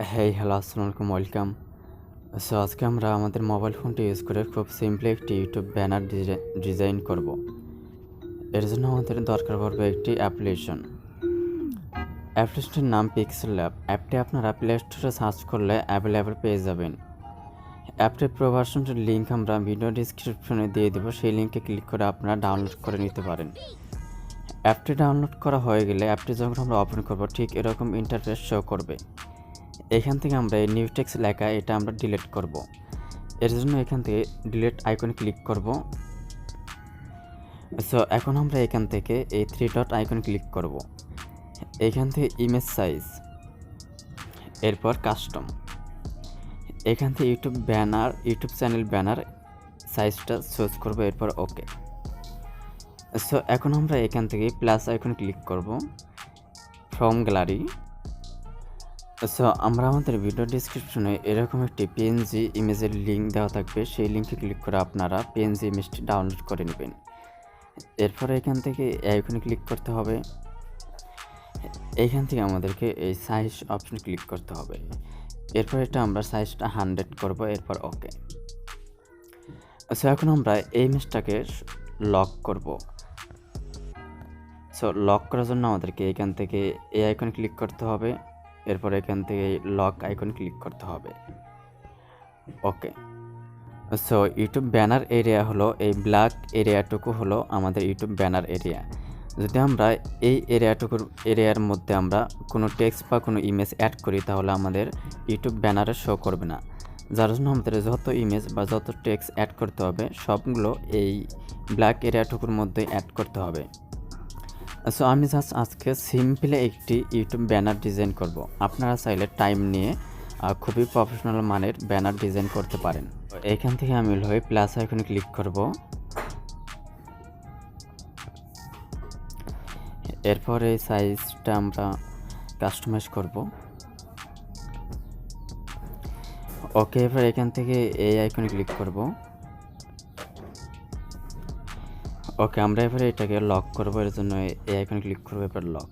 Hello আসসালামু আলাইকুম, welcome. So আজকে আমরা আমাদের মোবাইল ফোনটি ইউজ করে খুব সিম্পলি একটি ইউটিউব ব্যানার ডিজাইন করব। এর জন্য আমাদের দরকার পড়বে একটি অ্যাপ্লিকেশনটির নাম পিক্সেলল্যাব। অ্যাপটি আপনারা প্লে স্টোরে সার্চ করলে অ্যাভেলেবল পেয়ে যাবেন। অ্যাপটির প্রো ভার্সনটির লিঙ্ক আমরা ভিডিও ডিসক্রিপশনে দিয়ে দেবো, সেই লিঙ্কে ক্লিক করে আপনারা ডাউনলোড করে নিতে পারেন। অ্যাপটি ডাউনলোড করা হয়ে গেলে অ্যাপটি যখন আমরা ওপেন করব ঠিক এরকম ইন্টারফেস শো করবে। এখান থেকে আমরা এই নিউ টেক্সট লেখা এটা আমরা ডিলিট করব। এর জন্য এখান থেকে ডিলিট আইকনে ক্লিক করব। সো এখন আমরা এখান থেকে এই 3 ডট আইকনে ক্লিক করব। এখান থেকে ইমেজ সাইজ, এরপর কাস্টম, এখান থেকে ইউটিউব চ্যানেল ব্যানার সাইজটা চুজ করব, এরপর ওকে। সো এখন আমরা এখান থেকে প্লাস আইকনে ক্লিক করব ফ্রম গ্যালারি। সো আমরা আমাদের ভিডিও ডিসক্রিপশনে এরকম একটি পিএনজি ইমেজের লিঙ্ক দেওয়া থাকবে, সেই লিঙ্কে ক্লিক করে আপনারা পিএনজি ইমেজটি ডাউনলোড করে নেবেন। এরপরে এখান থেকে আইকনে ক্লিক করতে হবে। এইখান থেকে আমাদেরকে এই সাইজ অপশনে ক্লিক করতে হবে। এরপর এটা আমরা সাইজটা 100 করব, এরপর ওকে। সো এখন আমরা এই ইমেজটাকে লক করব। সো লক করার জন্য আমাদেরকে এখান থেকে এই আইকনে ক্লিক করতে হবে, এরপর এখান থেকে লক আইকন ক্লিক করতে হবে, ওকে। সো ইউটিউব ব্যানার এরিয়া হলো এই ব্ল্যাক এরিয়াটুকু হলো আমাদের ইউটিউব ব্যানার এরিয়া। যদি আমরা এই এরিয়ার মধ্যে আমরা কোনো টেক্সট বা কোনো ইমেজ অ্যাড করি তাহলে আমাদের ইউটিউব ব্যানারে শো করবে না। যার জন্য আমাদের যত ইমেজ বা যত টেক্সট অ্যাড করতে হবে সবগুলো এই ব্ল্যাক এরিয়াটুকুর মধ্যে অ্যাড করতে হবে। সো আমি জাস্ট আজকে সিম্পলি একটি ইউটিউব ব্যানার ডিজাইন করব। আপনারা চাইলে টাইম নিয়ে খুবই প্রফেশনাল মানের ব্যানার ডিজাইন করতে পারেন। এখান থেকে আমি হয়ে প্লাস আইকনে ক্লিক করব। এরপরে এই সাইজটা আমরা কাস্টমাইজ করব, ওকে। এবার এখান থেকে এই আইকনে ক্লিক করব, ওকে। আমরা এবারে এটাকে লক করব, এর জন্য এই আইকনে ক্লিক করব, এবার লক।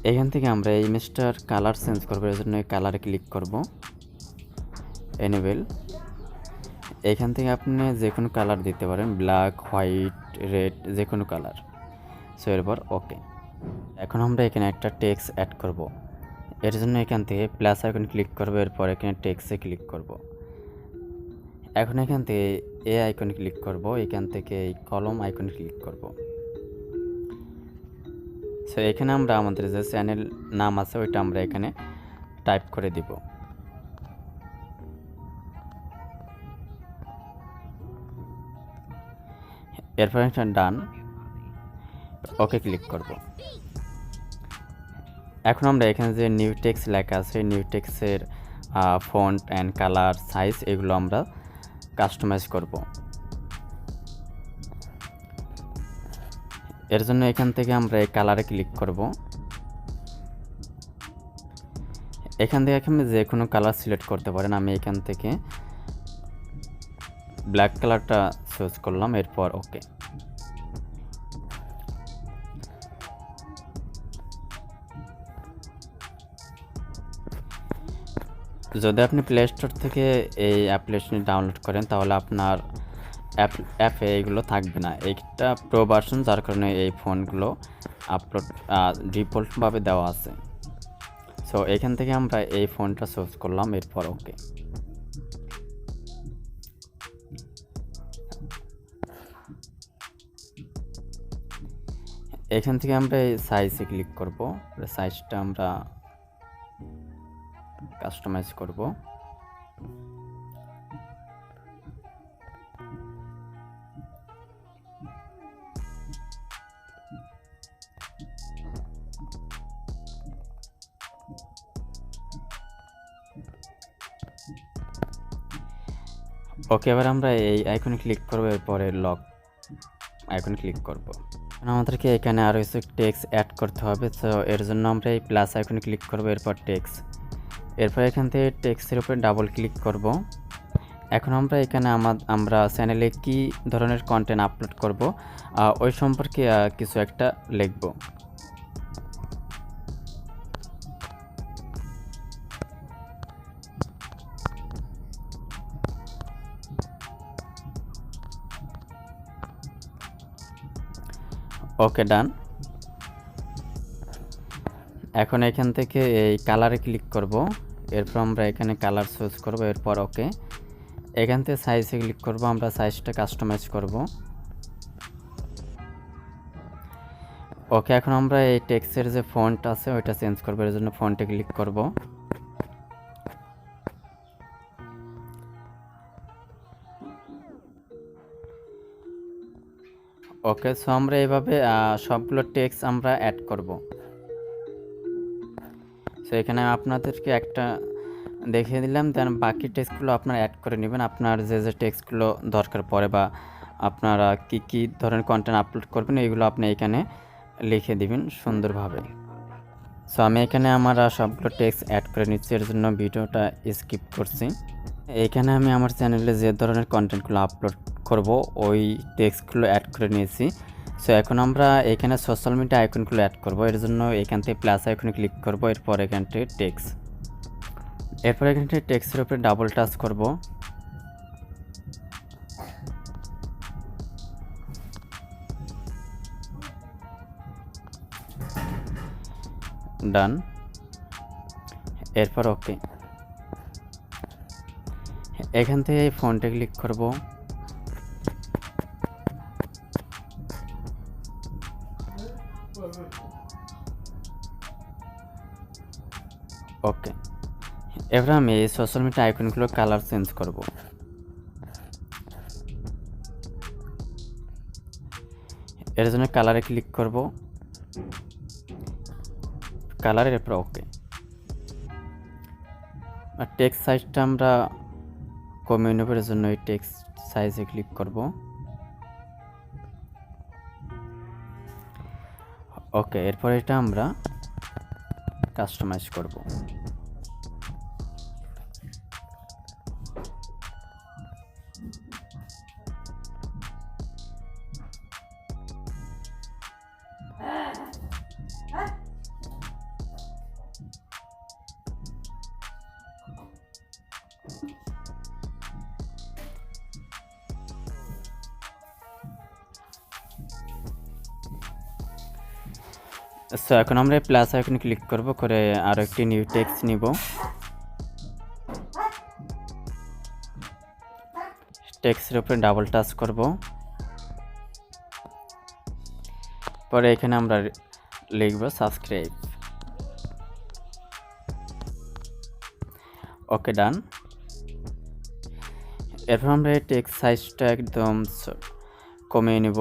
এখান থেকে আমরা এই ইমেজটার কালার চেঞ্জ করব, এর জন্য এই কালারে ক্লিক করব, এনেবেল। এখান থেকে আপনি যে কোনো কালার দিতে পারেন, ব্ল্যাক, হোয়াইট, রেড, যে কোনো কালার। সো এরপর ওকে। এখন আমরা এখানে একটা টেক্সট অ্যাড করব। এর জন্য এখান থেকে প্লাস আইকনে ক্লিক করব, এরপর এখানে টেক্সটে ক্লিক করব। এখন এখান থেকে এ আইকনে ক্লিক করব, এখান থেকে এই কলম আইকনে ক্লিক করব। সো এখানে আমরা আমাদের যে চ্যানেল নাম আছে ওইটা আমরা এখানে টাইপ করে দিব। এরপর এখানে ডান, ওকে ক্লিক করব। এখন আমরা এখানে যে নিউ টেক্সট লেখা আছে নিউ টেক্সটের ফন্ট অ্যান্ড কালার সাইজ এগুলো আমরা কাস্টমাইজ করব। এর জন্য এখান থেকে আমরা এই কালারে ক্লিক করব। এখান থেকে আপনি যে কোনো কালার সিলেক্ট করতে পারেন। আমি এখান থেকে ব্ল্যাক কালারটা চুজ করলাম, এরপর ওকে। যদি আপনি প্লে স্টোর থেকে এই অ্যাপ্লিকেশনটি ডাউনলোড করেন তাহলে আপনার অ্যাপে এইগুলো থাকবে না। এইটা প্রো ভার্সন, যার কারণে এই ফোনগুলো ডিফল্টভাবে দেওয়া আছে। সো এখান থেকে আমরা এই ফোনটা চুজ করলাম, এরপর ওকে। এখান থেকে আমরা এই সাইজে ক্লিক করব, সাইজটা আমরা কাস্টমাইজ করব। ওকে, এবার আমরা এই আইকনে ক্লিক করব, এরপরে লক আইকনে ক্লিক করব। আমাদেরকে এখানে আরও কিছু টেক্সট অ্যাড করতে হবে। তো এর জন্য আমরা এই প্লাস আইকনে ক্লিক করব, এরপর টেক্সট। এরপর এখান থেকে টেক্সটের উপরে ডাবল ক্লিক করব। এখন আমরা এখানে আমরা চ্যানেলে কি ধরনের কন্টেন্ট আপলোড করব ওই সম্পর্কে কিছু একটা লিখব। ওকে, ডান। এখন এখান থেকে এই কালারে ক্লিক করব, এরপর আমরা এখানে কালার চুজ করব, এরপর ওকে। এখান থেকে সাইজে ক্লিক করব, আমরা সাইজটা কাস্টমাইজ করব। ওকে, এখন আমরা এই টেক্সটের যে ফন্ট আছে ওইটা চেঞ্জ করব, এর জন্য ফন্টে ক্লিক করব। ওকে, সো আমরা এইভাবে সবগুলো টেক্সট আমরা অ্যাড করব। সো এখানে আপনাদেরকে একটা দেখিয়ে দিলাম, দেন বাকি টেক্সটগুলো আপনারা অ্যাড করে নেবেন আপনার যে যে টেক্সটগুলো দরকার পড়ে, বা আপনারা কি কি ধরনের কন্টেন্ট আপলোড করবেন এগুলো আপনি এখানে লিখে দিবেন সুন্দরভাবে। সো আমি এখানে আমার সবগুলো টেক্সট অ্যাড করে নিচ্ছি, এর জন্য ভিডিওটা স্কিপ করছি। এইখানে আমি আমার চ্যানেলে যে ধরনের কন্টেন্টগুলো আপলোড করব ওই টেক্সটগুলো অ্যাড করে নিয়েছি। সো এখন আমরা এখানে সোশ্যাল মিডিয়া আইকনগুলো অ্যাড করব, এর জন্য এখান থেকে প্লাস আইকনে ক্লিক করব, এরপর এখান থেকে টেক্সট, এরপর এখান থেকে টেক্সটের উপরে ডাবল টাচ করব। ডান, এরপর ওকে। এখান থেকে এই ফন্টে ক্লিক করব, ওকে। এবার আমি এই সোশ্যাল মিডিয়া আইকনগুলো কালার চেঞ্জ করব। এর জন্য কালারে ক্লিক করব, কালারের এরপর ওকে। আর টেক্সট সাইজটা আমরা কমিয়ে নেব, এর জন্য এই টেক্সট সাইজে ক্লিক করব, ওকে। এরপর এটা আমরা কাস্টমাইজ করব। সো এখন আমরা প্লাস আইকনে ক্লিক করব, করে আরো একটি নিউ টেক্সট নিব। টেক্সটের উপরে ডাবল টাচ করব, পরে এখানে আমরা লিখব সাবস্ক্রাইব, ওকে, ডান। এরপর আমরা এই টেক্সট সাইজটা একদম কমিয়ে নেব।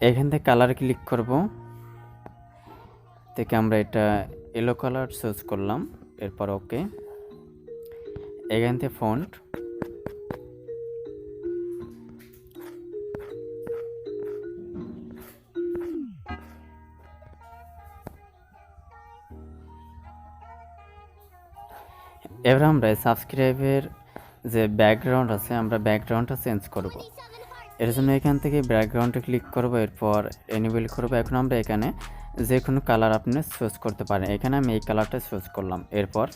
এখান থেকে কালার ক্লিক করব, থেকে আমরা এটা ইয়েলো কালার চুজ করলাম, এরপর ওকে। এখান থেকে ফন্ট, এবার আমরা সাবস্ক্রাইবের যে ব্যাকগ্রাউন্ড আছে আমরা ব্যাকগ্রাউন্ডটা চেঞ্জ করব, এর জন্য এখান থেকে ব্যাকগ্রাউন্ডে ক্লিক করব, এরপর এনেবল করব। এখন আমরা এখানে যে কোনো কালার আপনি চুজ করতে পারেন, এখানে আমি এই কালারটা চুজ করলাম, এরপর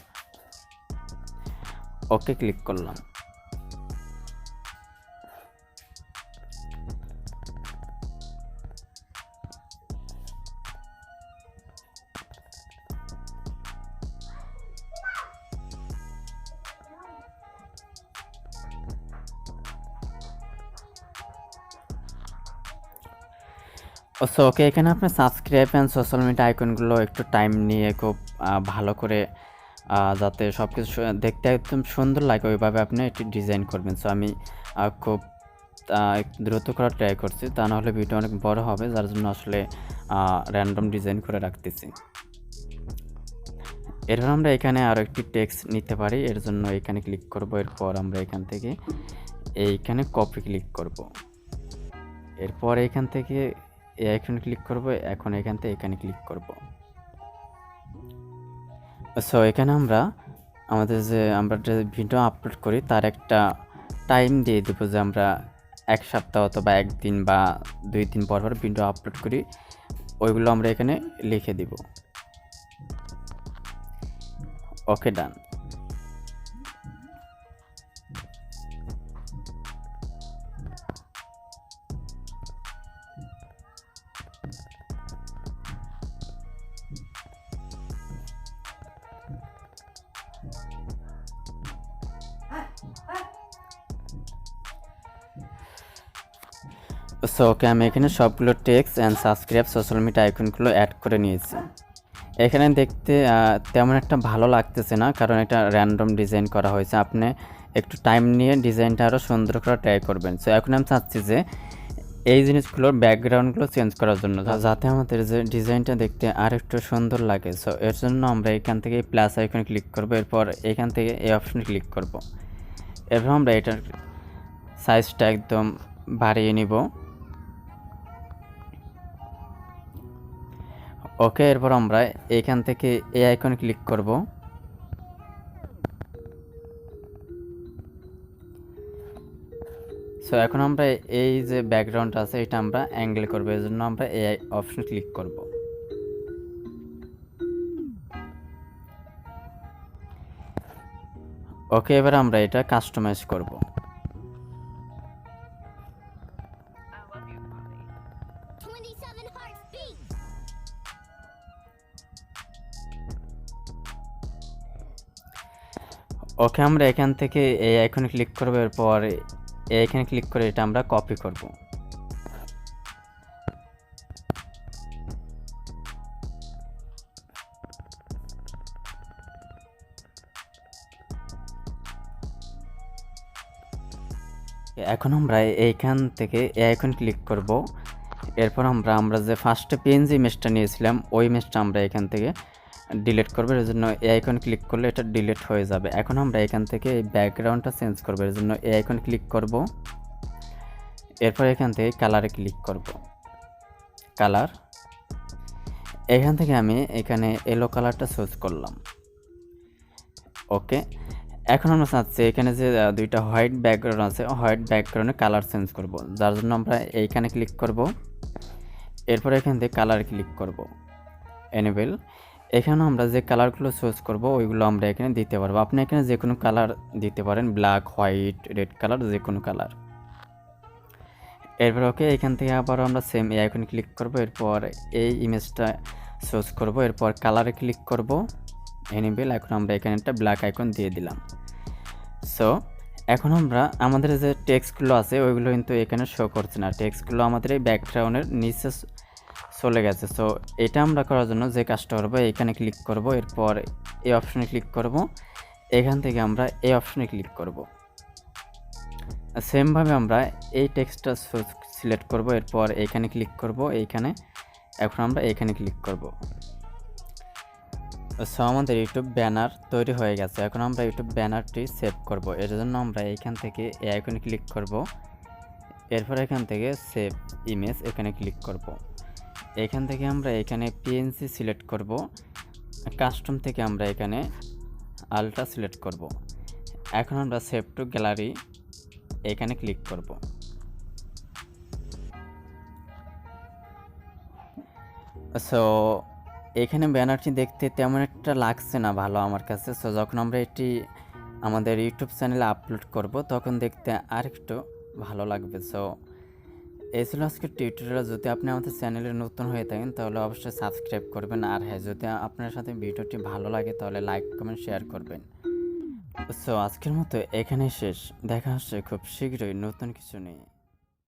ওকে ক্লিক করলাম। সো ওকে, এখানে আপনার সাবস্ক্রাইব অ্যান্ড সোশ্যাল মিডিয়া আইকনগুলো একটু টাইম নিয়ে খুব ভালো করে যাতে সব কিছু দেখতে একদম সুন্দর লাগে ওইভাবে আপনি এটি ডিজাইন করবেন। সো আমি খুব দ্রুত করার ট্রাই করছি, তা নাহলে ভিডিও অনেক বড় হবে, যার জন্য আসলে র্যান্ডম ডিজাইন করে রাখতেছি। এরপর আমরা এখানে আরও একটি টেক্সট নিতে পারি, এর জন্য এখানে ক্লিক করব, এরপর আমরা এখান থেকে এইখানে কপি ক্লিক করব, এরপর এখান থেকে এই আইকনে ক্লিক করব, এখন এখান থেকে এখানে ক্লিক করব। সো এখানে আমরা আমাদের যে ভিডিও আপলোড করি তার একটা টাইম দিয়ে দেবো, যে আমরা এক সপ্তাহ অথবা একদিন বা 2 দিন পর পর ভিডিও আপলোড করি, ওইগুলো আমরা এখানে লিখে দিব। ওকে, ডান। সো ওকে, আমি এখানে সবগুলো text and subscribe social media আইকনগুলো অ্যাড করে নিয়েছি। এখানে দেখতে তেমন একটা ভালো লাগতেছে না, কারণ এটা র্যান্ডম ডিজাইন করা হয়েছে। আপনি একটু টাইম নিয়ে ডিজাইনটা আরও সুন্দর করে ট্রাই করবেন। সো এখন আমি চাচ্ছি যে এই জিনিসগুলোর ব্যাকগ্রাউন্ডগুলো চেঞ্জ করার জন্য, যাতে আমাদের যে ডিজাইনটা দেখতে আর একটু সুন্দর লাগে। সো এর জন্য আমরা এখান থেকে প্লাস আইকনে ক্লিক করব, এরপর এখান থেকে এই অপশনে ক্লিক করব। এরপর আমরা এটার সাইজটা একদম বাড়িয়ে নিব। ওকে, এরপর আমরা এখান থেকে এই আইকনে ক্লিক করব। সো এখন আমরা এই যে ব্যাকগ্রাউন্ড আছে এটা আমরা অ্যাঙ্গেল করব, এর জন্য আমরা এই অপশন ক্লিক করব। ওকে, এবার আমরা এটা কাস্টমাইজ করব। ওকে, আমরা এখান থেকে এই আইকনে ক্লিক করব, এরপর এইখানে ক্লিক করে এটা আমরা কপি করব। এখন আমরা এইখান থেকে এই আইকন ক্লিক করব। এরপর আমরা যে ফার্স্টে পিএনজি ইমেজটা নিয়েছিলাম ওই ইমেজটা আমরা এখান থেকে ডিলিট করব। এর জন্য এই আইকন ক্লিক করলে এটা ডিলিট হয়ে যাবে। এখন আমরা এখান থেকে এই ব্যাকগ্রাউন্ডটা চেঞ্জ করব, এর জন্য এই আইকন ক্লিক করব। এরপর এখান থেকে কালারে ক্লিক করব, কালার। এখান থেকে আমি এখানে ইয়েলো কালারটা চুজ করলাম। ওকে, এখন আমরা চাচ্ছি এখানে যে দুইটা হোয়াইট ব্যাকগ্রাউন্ড আছে, হোয়াইট ব্যাকগ্রাউন্ডে কালার চেঞ্জ করব, যার জন্য আমরা এইখানে ক্লিক করব। এরপর এখান থেকে কালার ক্লিক করব, এনেবল। এখানে আমরা যে কালারগুলো চুজ করব ওইগুলো আমরা এখানে দিতে পারবো। আপনি এখানে যে কোনো কালার দিতে পারেন, ব্ল্যাক, হোয়াইট, রেড কালার, যে কোনো কালার। এরপর ওকে, এখান থেকে আবার আমরা সেম এই আইকনে ক্লিক করব। এরপর এই ইমেজটা চুজ করব, এরপর কালারে ক্লিক করব, এনেবল। এখন আমরা এখানে একটা ব্ল্যাক আইকন দিয়ে দিলাম। সো এখন আমরা আমাদের যে টেক্সটগুলো আছে ওইগুলো কিন্তু এখানে শো করছে না, টেক্সটগুলো আমাদের এই ব্যাকগ্রাউন্ডের নিচে চলে গেছে। সো এটা আমরা করার জন্য যে কাজটা করবো, এখানে ক্লিক করব, এরপর এই অপশনে ক্লিক করব। এখান থেকে আমরা এই অপশনে ক্লিক করব। সেমভাবে আমরা এই টেক্সটটা সিলেক্ট করব, এরপর এইখানে ক্লিক করব, এইখানে। এখন আমরা এইখানে ক্লিক করব। সো আমাদের ইউটিউব ব্যানার তৈরি হয়ে গেছে। এখন আমরা ইউটিউব ব্যানারটি সেভ করব। এর জন্য আমরা এইখান থেকে এই আইকনে ক্লিক করব, এরপর এখান থেকে সেভ ইমেজ এখানে ক্লিক করব। এখান থেকে আমরা এখানে পিএনজি সিলেক্ট করব, কাস্টম থেকে আমরা এখানে আলট্রা সিলেক্ট করব। এখন আমরা সেভ টু গ্যালারি এখানে ক্লিক করব। সো এখানে ব্যানারটি দেখতে তেমন একটা লাগছে না ভালো আমার কাছে। সো যখন আমরা এটি আমাদের ইউটিউব চ্যানেলে আপলোড করব তখন দেখতে আর একটু ভালো লাগবে। সো এই ছিল আজকের টিউটোরিয়াল। যদি আপনি আমাদের চ্যানেলে নতুন হয়ে থাকেন তাহলে অবশ্যই সাবস্ক্রাইব করবেন। আর হ্যাঁ, যদি আপনার সাথে ভিডিওটি ভালো লাগে তাহলে লাইক, কমেন্ট, শেয়ার করবেন। সো আজকের মতো এখানেই শেষ। দেখা হচ্ছে খুব শীঘ্রই নতুন কিছু নিয়ে।